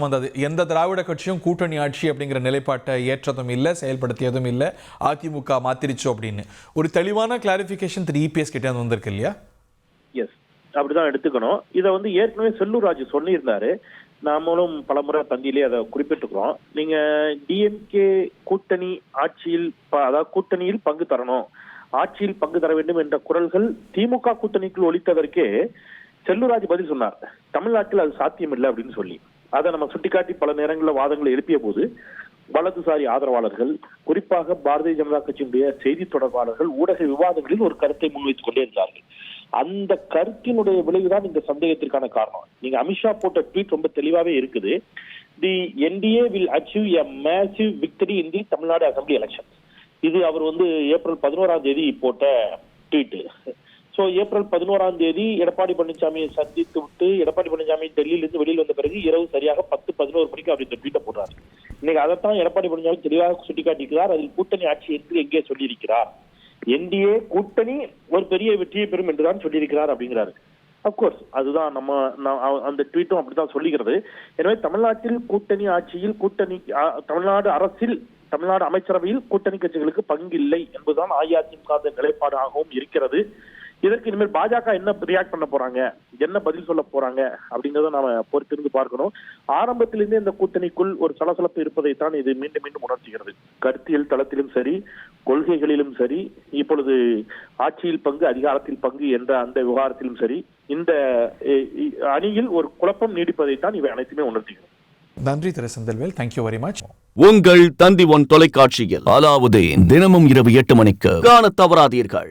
வந்தது. எந்த திராவிட கட்சியும் கூட்டணி ஆட்சி அப்படிங்கிற நிலைப்பாட்டை ஏற்றதும் இல்லை, செயல்படுத்தியதும் இல்லை. அதிமுக மாத்திரிச்சோ அப்படின்னு ஒரு தெளிவான கிளாரிபிகேஷன் திரு இபிஎஸ் கிட்ட வந்திருக்கு இல்லையா? எஸ், அப்படிதான் எடுத்துக்கணும். இதை ஏற்கனவே செல்லூர் ராஜு சொல்லியிருந்தாரு. நாமளும் பலமுறை தந்தியிலே அதை குறிப்பிட்டுக்கிறோம். நீங்க டிஎம்கே கூட்டணி ஆட்சியில் அதாவது கூட்டணியில் பங்கு தரணும், ஆட்சியில் பங்கு தர வேண்டும் என்ற குரல்கள் திமுக கூட்டணிக்குள் ஒலித்ததற்கே செல்லூராஜ் பதில் சொன்னார், தமிழ்நாட்டில் அது சாத்தியம் இல்லை அப்படின்னு சொல்லி. அதை நம்ம சுட்டிக்காட்டி பல நேரங்களில் வாதங்களை எழுப்பிய போது வலதுசாரி ஆதரவாளர்கள், குறிப்பாக பாரதிய ஜனதா கட்சியினுடைய செய்தி தொடர்பாளர்கள் ஊடக விவாதங்களில் ஒரு கருத்தை முன்வைத்துக் கொண்டே இருந்தார்கள். அந்த கருத்தினுடைய விளைவுதான் இந்த சந்தேகத்திற்கான காரணம். நீங்க அமித்ஷா போட்ட ட்வீட் ரொம்ப தெளிவாவே இருக்குது. தி NDA will achieve a massive victory in the Tamil Nadu assembly election. இது அவர் ஏப்ரல் 11 போட்ட ட்வீட். சோ ஏப்ரல் 11 எடப்பாடி பழனிசாமியை சந்தித்து விட்டு எடப்பாடி பழனிசாமி டெல்லியிலிருந்து வெளியில் வந்த பிறகு இரவு சரியாக 10-11 மணிக்கு அவர் இந்த ட்வீட்டை போடுறாரு. இன்னைக்கு அதைத்தான் எடப்பாடி பழனிசாமி தெளிவாக சுட்டிக்காட்டியிருக்கிறார். அதில் கூட்டணி ஆட்சி என்று எங்கே சொல்லியிருக்கிறார், என்டிஏ கூட்டணி ஒரு பெரிய வெற்றியை பெறும் என்றுதான் சொல்லியிருக்கிறார் அப்படிங்கிறாரு. அப்கோர்ஸ் அதுதான் அந்த ட்வீட்டும் அப்படித்தான் சொல்லுகிறது. எனவே தமிழ்நாட்டில் கூட்டணி ஆட்சியில் தமிழ்நாடு அரசில் தமிழ்நாடு அமைச்சரவையில் கூட்டணி கட்சிகளுக்கு பங்கில்லை என்பதுதான் அஇஅதிமுக நிலைப்பாடாகவும் இருக்கிறது. இதற்கு இனிமேல் பாஜக என்ன ரியாக்ட் பண்ண போறாங்க, என்ன பதில் சொல்ல போறாங்க அப்படிங்கறத நாம பொறுத்திருந்து பார்க்கணும். ஆரம்பத்திலிருந்தே இந்த கூட்டணிக்குள் ஒரு சலசலப்பு இருப்பதைத்தான் இது மீண்டும் மீண்டும் உணர்த்துகிறது. கருத்தியல் தளத்திலும் சரி, கொள்கைகளிலும் சரி, இப்பொழுது ஆட்சியில் பங்கு அதிகாரத்தில் பங்கு என்ற அந்த விவகாரத்திலும் சரி, இந்த அணியில் ஒரு குழப்பம் நீடிப்பதைத்தான் இவை அனைத்துமே உணர்த்துகிறது. நன்றி திரு செந்தில்வேல், தேங்க்யூ வெரி மச். உங்கள் தந்தி ஒன் தொலைக்காட்சியில் அலாவுதீன் தினமும் இரவு 8 மணிக்கு காண தவறாதீர்கள்.